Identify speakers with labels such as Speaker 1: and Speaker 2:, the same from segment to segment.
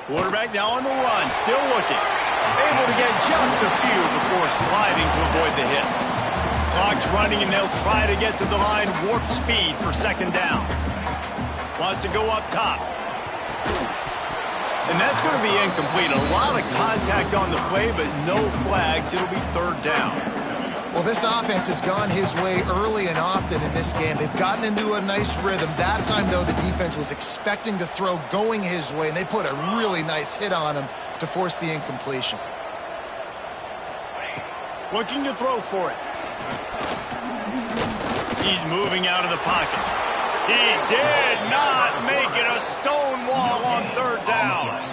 Speaker 1: Quarterback now on the run, still looking. Able to get just a few before sliding to avoid the hits. Clock's running, and they'll try to get to the line warp speed for second down. Wants to go up top. And that's going to be incomplete. A lot of contact on the play, but no flags. It'll be third down.
Speaker 2: Well, this offense has gone his way early and often in this game. They've gotten into a nice rhythm. That time, though, the defense was expecting to throw going his way, and they put a really nice hit on him to force the incompletion.
Speaker 1: Looking to throw for it. He's moving out of the pocket. He did not make it a stone wall on third down.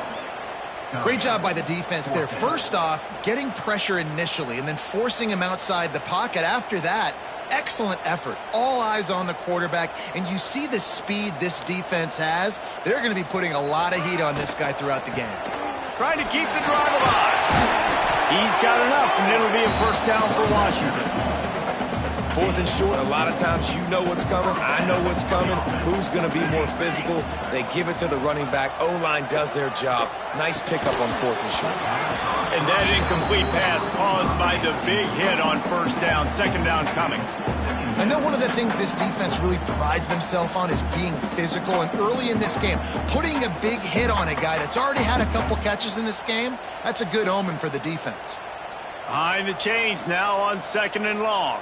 Speaker 2: Great job by the defense there. First off, getting pressure initially and then forcing him outside the pocket. After that, excellent effort. All eyes on the quarterback, and you see the speed this defense has. They're going to be putting a lot of heat on this guy throughout the game.
Speaker 1: Trying to keep the drive alive. He's got enough, and it'll be a first down for Washington.
Speaker 3: Fourth and short, a lot of times you know what's coming. I know what's coming. Who's going to be more physical? They give it to the running back. O-line does their job. Nice pickup on fourth and short.
Speaker 1: And that incomplete pass caused by the big hit on first down. Second down coming.
Speaker 2: I know one of the things this defense really prides themselves on is being physical, and early in this game, putting a big hit on a guy that's already had a couple catches in this game, that's a good omen for the defense.
Speaker 1: Behind the chains now on second and long.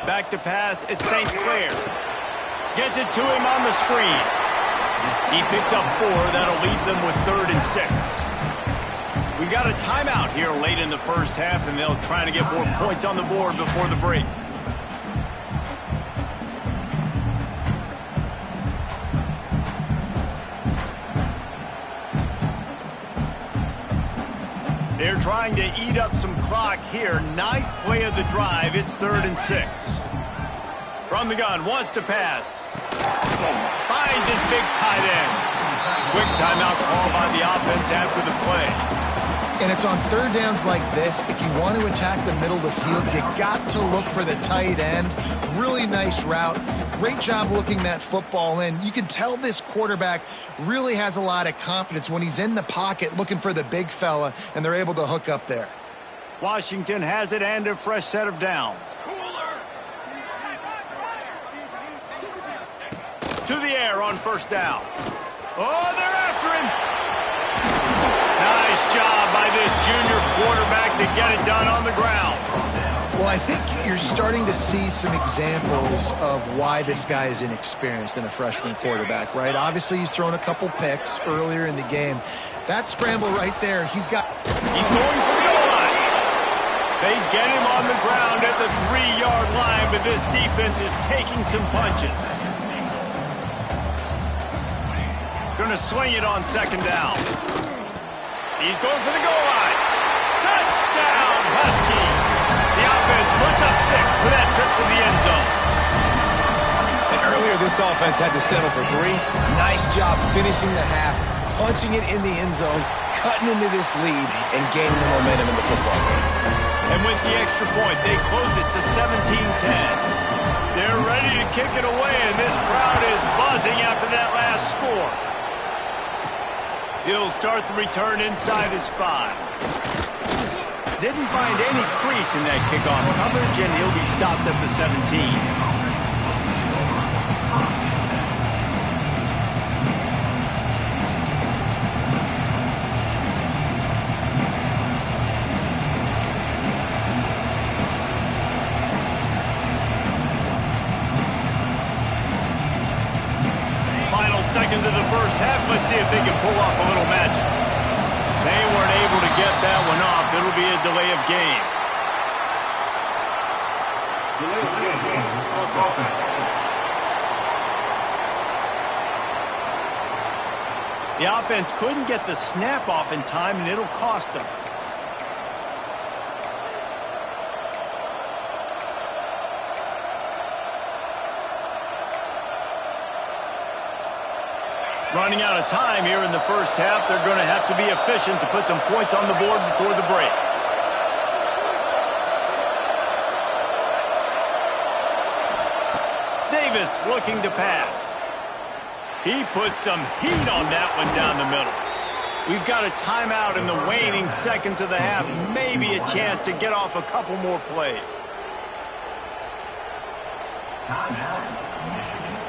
Speaker 1: Back to pass, it's St. Clair. Gets it to him on the screen. He picks up 4. That'll leave them with 3rd and 6. We got a timeout here late in the first half, and they'll try to get more points on the board before the break. They're trying to eat up some clock here. 9th play of the drive. It's 3rd and 6. From the gun, wants to pass. Finds his big tight end. Quick timeout call by the offense after the play.
Speaker 2: And it's on third downs like this. If you want to attack the middle of the field, you got to look for the tight end. Really nice route. Great job looking that football in. You can tell this quarterback really has a lot of confidence when he's in the pocket looking for the big fella, and they're able to hook up there.
Speaker 1: Washington has it and a fresh set of downs. To the air on first down. Oh, they're after him. Nice job by this junior quarterback to get it done on the ground.
Speaker 2: Well, I think you're starting to see some examples of why this guy is inexperienced in a freshman quarterback, right? Obviously, he's thrown a couple picks earlier in the game. That scramble right there, he's going for
Speaker 1: the goal line. They get him on the ground at the 3-yard line, but this defense is taking some punches. Going to swing it on second down. He's going for the goal line. Touchdown, Husky. The offense puts up 6 for that trip to the end zone.
Speaker 3: And earlier this offense had to settle for 3. Nice job finishing the half, punching it in the end zone, cutting into this lead, and gaining the momentum in the football game.
Speaker 1: And with the extra point, they close it to 17-10. They're ready to kick it away, and this crowd is buzzing after that last score. He'll start the return inside his 5. Didn't find any crease in that kickoff coverage, and he'll be stopped at the 17. Seconds of the first half. Let's see if they can pull off a little magic. They weren't able to get that one off. It'll be a delay of game. The offense couldn't get the snap off in time, and it'll cost them. Running out of time here in the first half. They're going to have to be efficient to put some points on the board before the break. Davis looking to pass. He put some heat on that one down the middle. We've got a timeout in the waning seconds of the half. Maybe a chance to get off a couple more plays.
Speaker 4: Timeout, Michigan.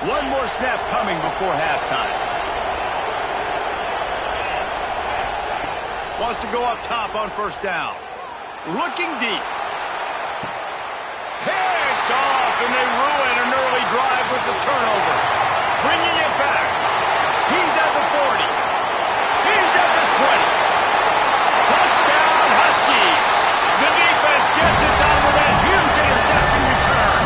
Speaker 1: One more snap coming before halftime. Wants to go up top on first down. Looking deep. Picked off, and they ruin an early drive with the turnover. Bringing it back. He's at the 40. He's at the 20. Touchdown, Huskies. The defense gets it done with a huge interception return.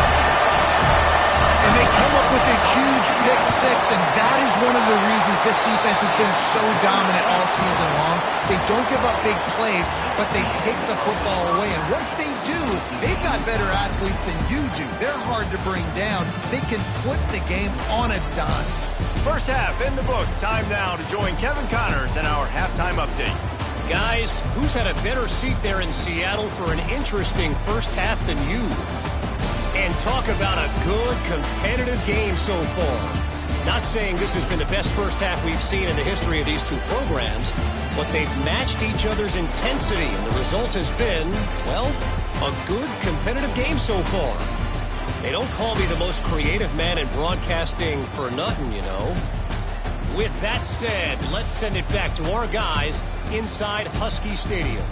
Speaker 2: And they come up with a huge pick six, and that is one of the reasons this defense has been so dominant all season long. They don't give up big plays, but they take the football away. And once they do, they've got better athletes than you do. They're hard to bring down. They can flip the game on a dime.
Speaker 1: First half in the books. Time now to join Kevin Connors in our halftime update.
Speaker 5: Guys, who's had a better seat there in Seattle for an interesting first half than you? And talk about a good, competitive game so far. Not saying this has been the best first half we've seen in the history of these two programs, but they've matched each other's intensity, and the result has been, well, a good, competitive game so far. They don't call me the most creative man in broadcasting for nothing, you know. With that said, let's send it back to our guys inside Husky Stadium.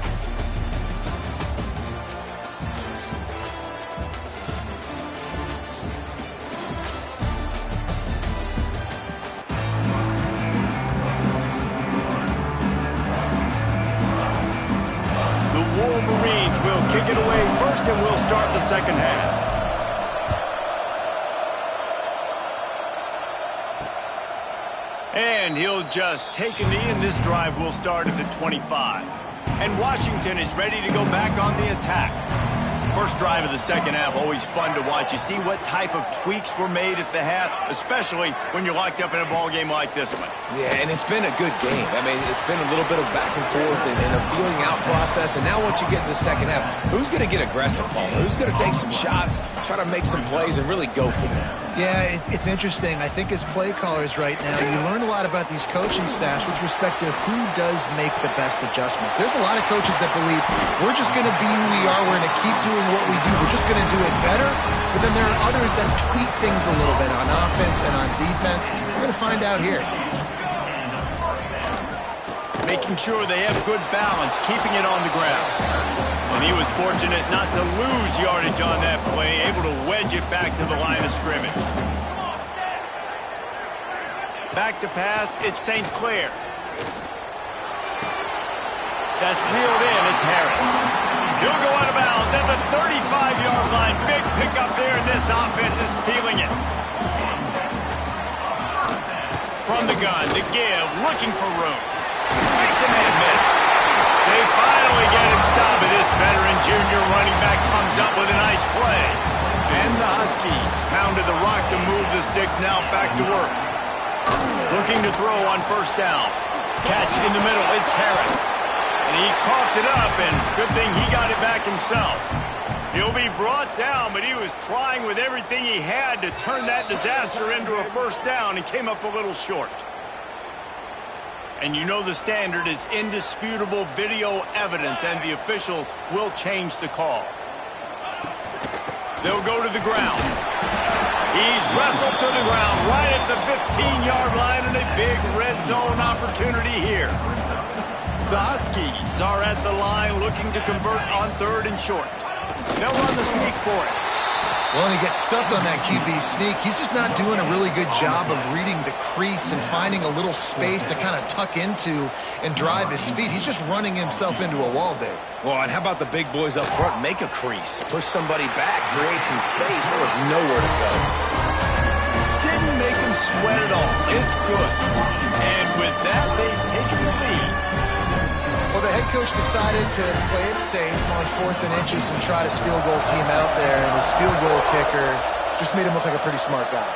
Speaker 1: Wolverines will kick it away first, and we'll start the second half. And he'll just take a knee, and this drive will start at the 25. And Washington is ready to go back on the attack. First drive of the second half, always fun to watch. You see what type of tweaks were made at the half, especially when you're locked up in a ball game like this one.
Speaker 3: Yeah, and it's been a good game. I mean, it's been a little bit of back and forth and a feeling out process. And now once you get to the second half, who's going to get aggressive, Paul? Who's going to take some shots, try to make some plays, and really go for it?
Speaker 2: Yeah, it's interesting. I think as play callers right now, you learn a lot about these coaching staffs with respect to who does make the best adjustments. There's a lot of coaches that believe we're just going to be who we are. We're going to keep doing what we do. We're just going to do it better. But then there are others that tweak things a little bit on offense and on defense. We're going to find out here.
Speaker 1: Making sure they have good balance, keeping it on the ground. And he was fortunate not to lose yardage on that play, able to wedge it back to the line of scrimmage. Back to pass, it's St. Clair. That's reeled in, it's Harris. He'll go out of bounds at the 35-yard line. Big pickup there, and this offense is feeling it. From the gun to give, looking for room. Makes a man miss. They finally get him stopped, and this veteran junior running back comes up with a nice play. And the Huskies pounded the rock to move the sticks, now back to work. Looking to throw on first down. Catch in the middle, it's Harris. And he coughed it up, and good thing he got it back himself. He'll be brought down, but he was trying with everything he had to turn that disaster into a first down and came up a little short. And you know the standard is indisputable video evidence, and the officials will change the call. They'll go to the ground. He's wrestled to the ground right at the 15-yard line, and a big red zone opportunity here. The Huskies are at the line looking to convert on third and short. They'll run the sneak for it.
Speaker 2: Well, and he gets stuffed on that QB sneak. He's just not doing a really good job of reading the crease and finding a little space to kind of tuck into and drive his feet. He's just running himself into a wall there.
Speaker 3: Well, and how about the big boys up front? Make a crease, push somebody back, create some space. There was nowhere to go.
Speaker 1: Didn't make him sweat at all. It's good. And with that, they've taken the lead.
Speaker 2: Well, the head coach decided to play it safe on 4th and inches and try his field goal team out there, and his field goal kicker just made him look like a pretty smart guy.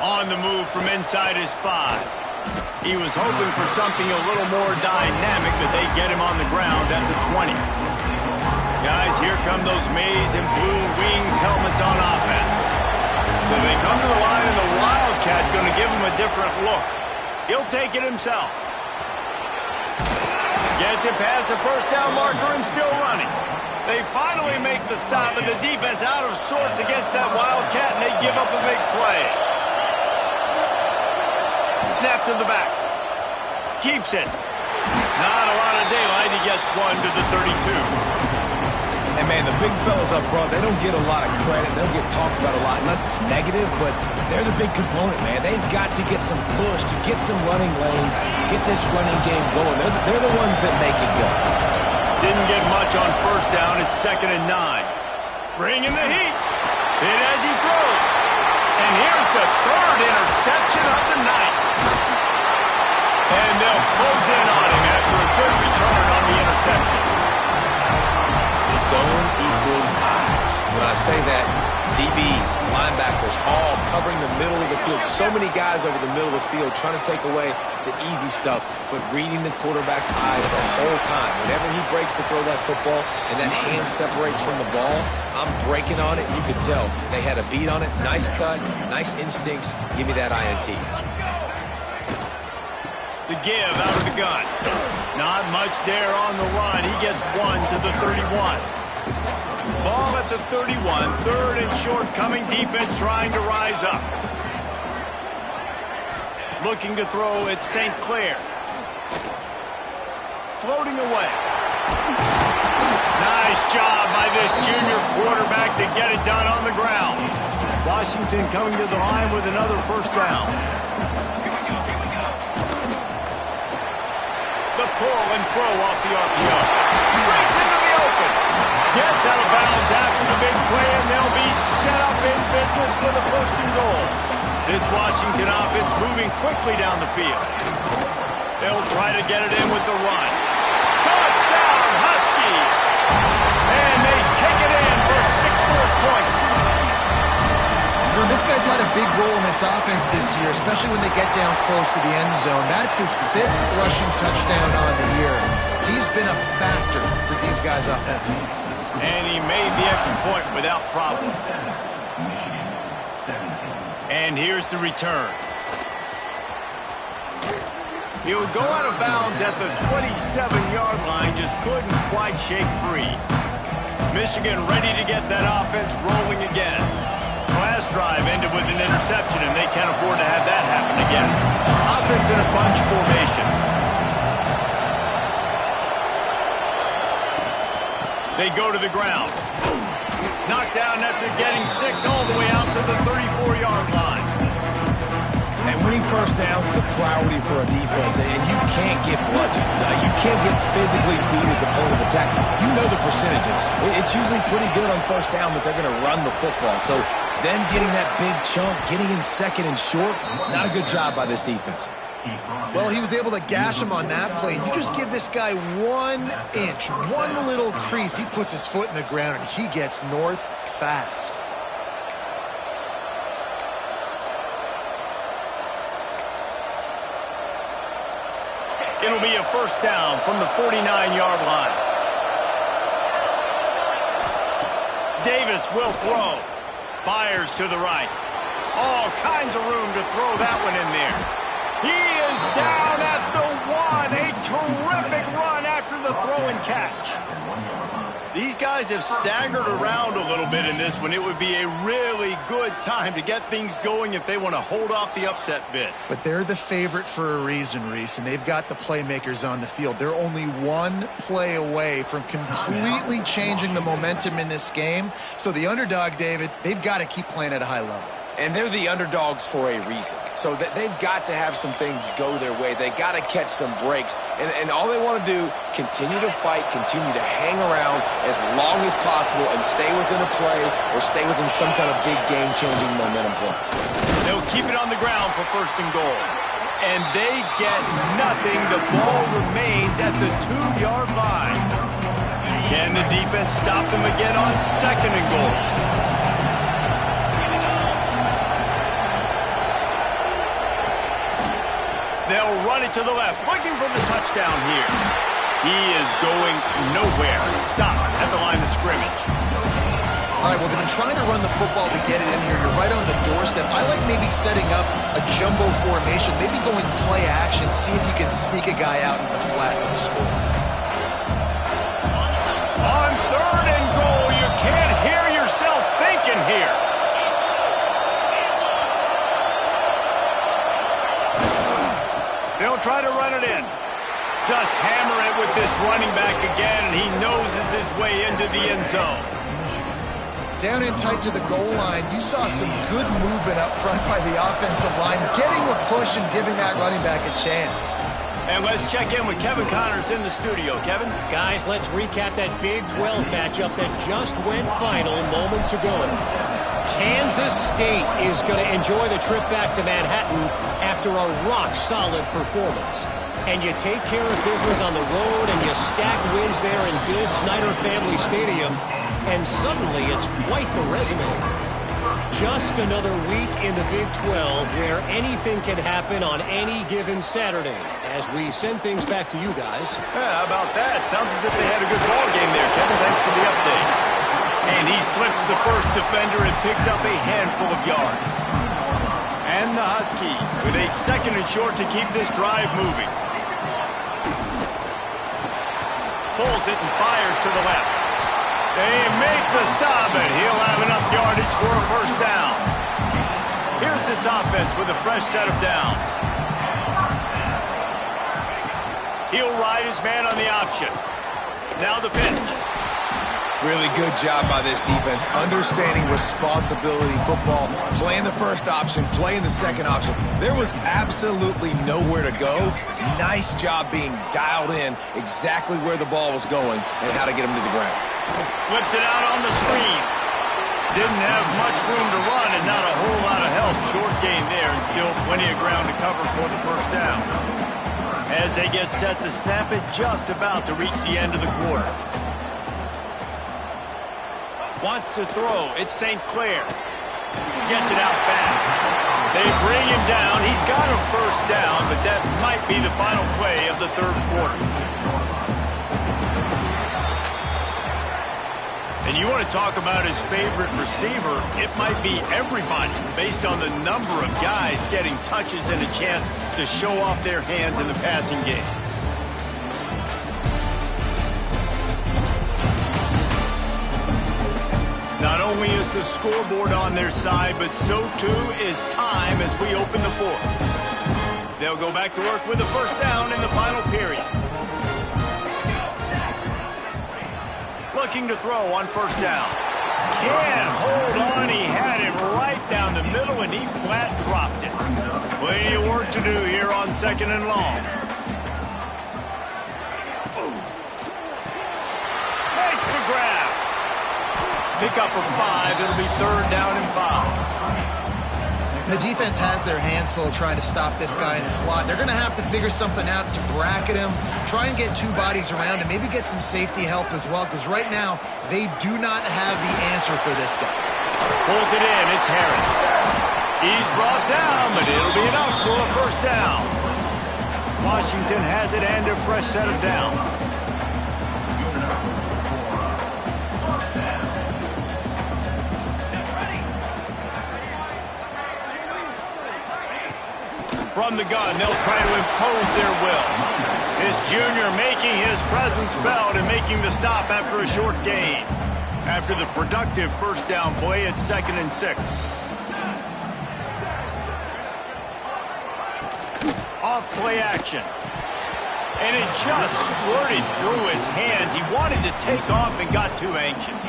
Speaker 1: On the move from inside his 5. He was hoping for something a little more dynamic, that they get him on the ground at the 20. Guys, here come those maize and blue winged helmets on offense. So they come to the line, and the Wildcat going to give him a different look. He'll take it himself. Gets it past the first down marker and still running. They finally make the stop, and the defense out of sorts against that Wildcat, and they give up a big play. Snap to the back. Keeps it. Not a lot of daylight. He gets one to the 32.
Speaker 3: And, man, the big fellas up front, they don't get a lot of credit. They don't get talked about a lot unless it's negative, but they're the big component, man. They've got to get some push, to get some running lanes, get this running game going. They're the ones that make it go.
Speaker 1: Didn't get much on first down. It's 2nd and 9. Bringing the heat. Hit as he throws. And here's the third interception of the night. And they'll close in on him after a good return on the interception.
Speaker 3: Zone equals eyes. When I say that, DBs, linebackers, all covering the middle of the field. So many guys over the middle of the field trying to take away the easy stuff, but reading the quarterback's eyes the whole time. Whenever he breaks to throw that football and that hand separates from the ball, I'm breaking on it. You could tell they had a beat on it. Nice cut, nice instincts. Give me that INT.
Speaker 1: The give out of the gun. Not much there on the run. He gets one to the 31. Ball at the 31. 3rd and short, coming defense trying to rise up. Looking to throw at St. Clair. Floating away. Nice job by this junior quarterback to get it done on the ground. Washington coming to the line with another first down. The pull and throw off the RPO. Breaks into the open. Gets out of bounds after the big play, and they'll be set up in business with a 1st and goal. This Washington offense moving quickly down the field. They'll try to get it in with the run. Touchdown, Huskies! And they take it in for 6 more points.
Speaker 2: You know, this guy's had a big role in this offense this year, especially when they get down close to the end zone. That's his 5th rushing touchdown on the year. He's been a factor for these guys offensively.
Speaker 1: And he made the extra point without problem. And here's the return. He'll go out of bounds at the 27-yard line, just couldn't quite shake free. Michigan ready to get that offense rolling again. Last drive ended with an interception, and they can't afford to have that happen again. Offense in a bunch formation. They go to the ground. Knocked down after getting 6 all the way out to the 34-yard line.
Speaker 3: And winning first downs is a priority for a defense, and you can't get bludgeoned. You can't get physically beat at the point of attack. You know the percentages. It's usually pretty good on first down that they're going to run the football. So then getting that big chunk, getting in 2nd and short, not a good job by this defense.
Speaker 2: Well, he was able to gash him on that play. You just give this guy 1 inch, one little crease. He puts his foot in the ground, and he gets north fast.
Speaker 1: It'll be a first down from the 49-yard line. Davis will throw. Fires to the right. All kinds of room to throw that one in there. He is down at the 1. A terrific run after the throw and catch. These guys have staggered around a little bit in this one. It would be a really good time to get things going if they want to hold off the upset bid.
Speaker 2: But they're the favorite for a reason, Reese, and they've got the playmakers on the field. They're only 1 play away from completely changing the momentum in this game. So the underdog, David, they've got to keep playing at a high level.
Speaker 3: And they're the underdogs for a reason. So they've got to have some things go their way. They got to catch some breaks. And all they want to do, continue to fight, continue to hang around as long as possible and stay within a play or stay within some kind of big game-changing momentum play.
Speaker 1: They'll keep it on the ground for 1st and goal. And they get nothing. The ball remains at the 2-yard line. Can the defense stop them again on 2nd and goal? They'll run it to the left, looking for the touchdown here. He is going nowhere. Stop at the line of scrimmage.
Speaker 2: All right, well, they've been trying to run the football to get it in here. You're right on the doorstep. I like maybe setting up a jumbo formation, maybe going play action, see if you can sneak a guy out in the flat for the score.
Speaker 1: On 3rd and goal, you can't hear yourself thinking here. They'll try to run it in. Just hammer it with this running back again, and he noses his way into the end zone.
Speaker 2: Down in tight to the goal line, you saw some good movement up front by the offensive line, getting a push and giving that running back a chance.
Speaker 1: And let's check in with Kevin Connors in the studio. Kevin?
Speaker 5: Guys, let's recap that Big 12 matchup that just went final moments ago. Kansas State is going to enjoy the trip back to Manhattan after a rock-solid performance. And you take care of business on the road and you stack wins there in Bill Snyder Family Stadium, and suddenly it's quite the resume. Just another week in the Big 12 where anything can happen on any given Saturday. As we send things back to you guys.
Speaker 1: Yeah, how about that? Sounds as if they had a good ball game there. Kevin, thanks for the update. And he slips the first defender and picks up a handful of yards. And the Huskies with a 2nd and short to keep this drive moving. Pulls it and fires to the left. They make the stop, and he'll have enough yardage for a first down. Here's this offense with a fresh set of downs. He'll ride his man on the option. Now the pitch.
Speaker 3: Really good job by this defense, understanding responsibility football, playing the first option, playing the second option. There was absolutely nowhere to go. Nice job being dialed in exactly where the ball was going and how to get him to the ground.
Speaker 1: Flips it out on the screen. Didn't have much room to run and not a whole lot of help. Short gain there and still plenty of ground to cover for the first down. As they get set to snap it, just about to reach the end of the quarter. Wants to throw. It's St. Clair. Gets it out fast. They bring him down. He's got a first down, but that might be the final play of the 3rd quarter. And you want to talk about his favorite receiver, it might be everybody based on the number of guys getting touches and a chance to show off their hands in the passing game. Not only is the scoreboard on their side, but so too is time as we open the 4th. They'll go back to work with the first down in the final period. Looking to throw on first down. Can't hold on. He had it right down the middle, and he flat dropped it. Plenty of work to do here on 2nd and long. Makes the grab. Pick up of 5. It'll be 3rd down and 5.
Speaker 2: The defense has their hands full trying to stop this guy in the slot. They're going to have to figure something out to bracket him, try and get 2 bodies around him, maybe get some safety help as well, because right now they do not have the answer for this guy.
Speaker 1: Pulls it in. It's Harris. He's brought down, but it'll be enough for a first down. Washington has it and a fresh set of downs. From the gun, they'll try to impose their will. This junior making his presence felt and making the stop after a short gain. After the productive first down play, it's 2nd and 6. Off play action. And it just squirted through his hands. He wanted to take off and got too anxious.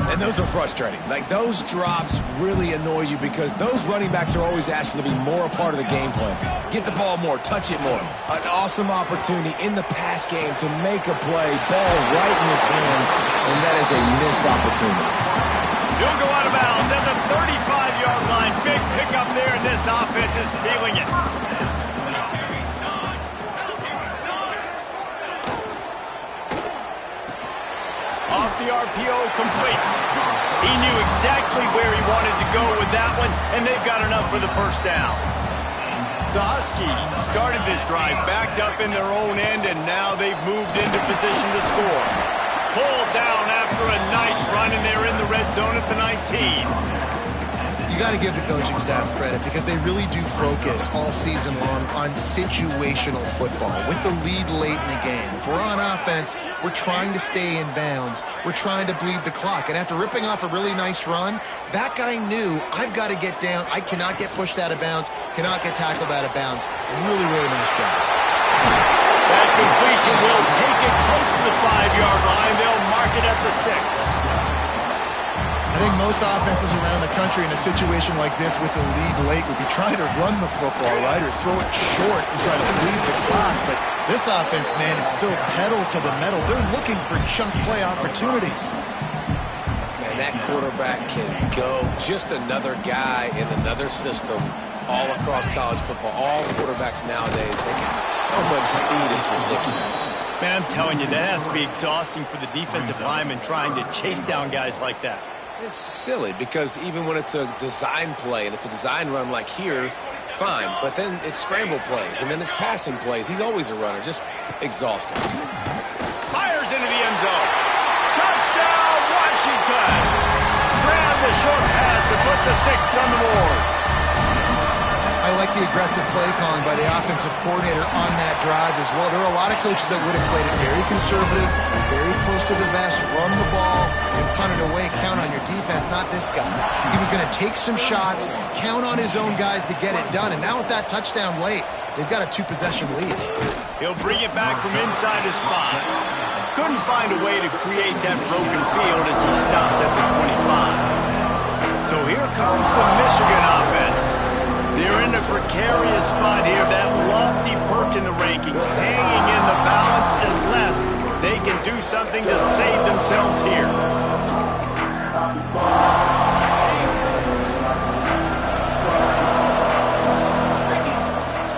Speaker 3: And those are frustrating. Like, those drops really annoy you because those running backs are always asking to be more a part of the game plan. Get the ball more, touch it more. An awesome opportunity in the pass game to make a play, ball right in his hands, and that is a missed opportunity.
Speaker 1: He'll go out of bounds at the 35-yard line. Big pickup there, and this offense is feeling it. Off the RPO, complete. He knew exactly where he wanted to go with that one, and they've got enough for the first down. The Huskies started this drive backed up in their own end, and now they've moved into position to score. Pulled down after a nice run, and they're in the red zone at the 19.
Speaker 2: You got to give the coaching staff credit because they really do focus all season long on situational football with the lead late in the game. If we're on offense, we're trying to stay in bounds. We're trying to bleed the clock. And after ripping off a really nice run, that guy knew, I've got to get down. I cannot get pushed out of bounds, cannot get tackled out of bounds. Really, really nice job.
Speaker 1: That completion will take it close to the 5-yard line. They'll mark it at the 6.
Speaker 2: I think most offenses around the country in a situation like this with the lead late would be trying to run the football, right, or throw it short and try to bleed the clock. But this offense, man, it's still pedal to the metal. They're looking for chunk play opportunities.
Speaker 3: Man, that quarterback can go. Just another guy in another system all across college football. All quarterbacks nowadays, they got so much speed, it's ridiculous.
Speaker 1: Man, I'm telling you, that has to be exhausting for the defensive lineman trying to chase down guys like that.
Speaker 3: It's silly because even when it's a design play and it's a design run like here, fine. But then it's scramble plays and then it's passing plays. He's always a runner. Just exhausting.
Speaker 1: Fires into the end zone. Touchdown, Washington. Grab the short pass to put the 6 on the board.
Speaker 2: I like the aggressive play calling by the offensive coordinator on that drive as well. There are a lot of coaches that would have played it very conservative, very close to the vest, run the ball, and punt it away, count on your defense, not this guy. He was going to take some shots, count on his own guys to get it done, and now with that touchdown late, they've got a 2-possession lead.
Speaker 1: He'll bring it back from inside his spot. Couldn't find a way to create that broken field as he stopped at the 25. So here comes the Michigan offense. They're in a precarious spot here, that lofty perch in the rankings, hanging in the balance unless they can do something to save themselves here.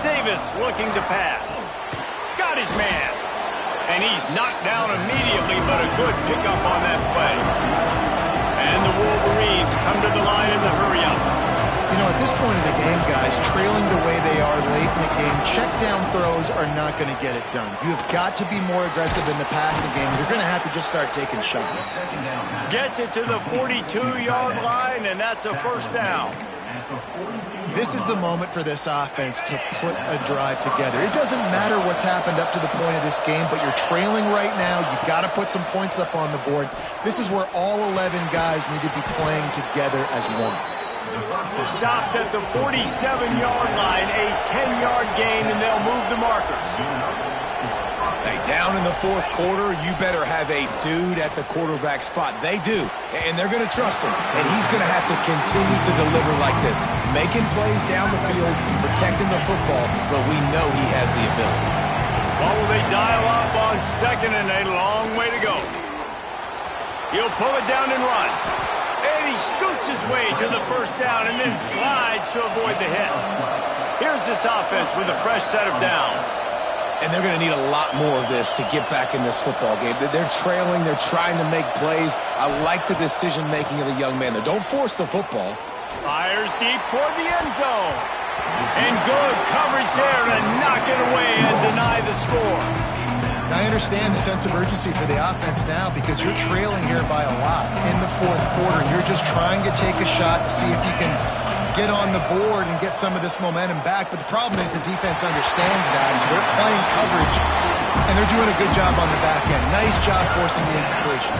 Speaker 1: Davis looking to pass. Got his man. And he's knocked down immediately, but a good pickup on that play. And the Wolverines come to the line in the hurry-up.
Speaker 2: You know, at this point of the game, guys, trailing the way they are late in the game, check down throws are not going to get it done. You have got to be more aggressive in the passing game. You're going to have to just start taking shots.
Speaker 1: Gets it to the 42-yard line, and that's a first down.
Speaker 2: This is the moment for this offense to put a drive together. It doesn't matter what's happened up to the point of this game, but you're trailing right now. You've got to put some points up on the board. This is where all 11 guys need to be playing together as one.
Speaker 1: Stopped at the 47-yard line, a 10-yard gain, and they'll move the markers.
Speaker 3: Hey, down in the fourth quarter, you better have a dude at the quarterback spot. They do, and they're going to trust him, and he's going to have to continue to deliver like this, making plays down the field, protecting the football, but we know he has the ability.
Speaker 1: Well, they dial up on 2nd and a long way to go. He'll pull it down and run. And he scoots his way to the first down and then slides to avoid the hit. Here's this offense with a fresh set of downs.
Speaker 3: And they're going to need a lot more of this to get back in this football game. They're trailing. They're trying to make plays. I like the decision-making of the young man there. Don't force the football.
Speaker 1: Fires deep toward the end zone. And good coverage there to knock it away and deny the score.
Speaker 2: I understand the sense of urgency for the offense now because you're trailing here by a lot in the fourth quarter. You're just trying to take a shot to see if you can get on the board and get some of this momentum back. But the problem is the defense understands that, so they're playing coverage, and they're doing a good job on the back end. Nice job forcing the incompletion.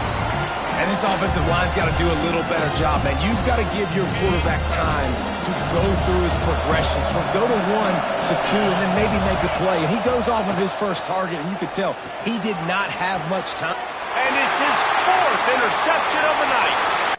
Speaker 3: And this offensive line's got to do a little better job, man. You've got to give your quarterback time to go through his progressions from go to 1 to 2 and then maybe make a play. And he goes off of his first target, and you could tell he did not have much time.
Speaker 1: And it's his 4th interception of the night.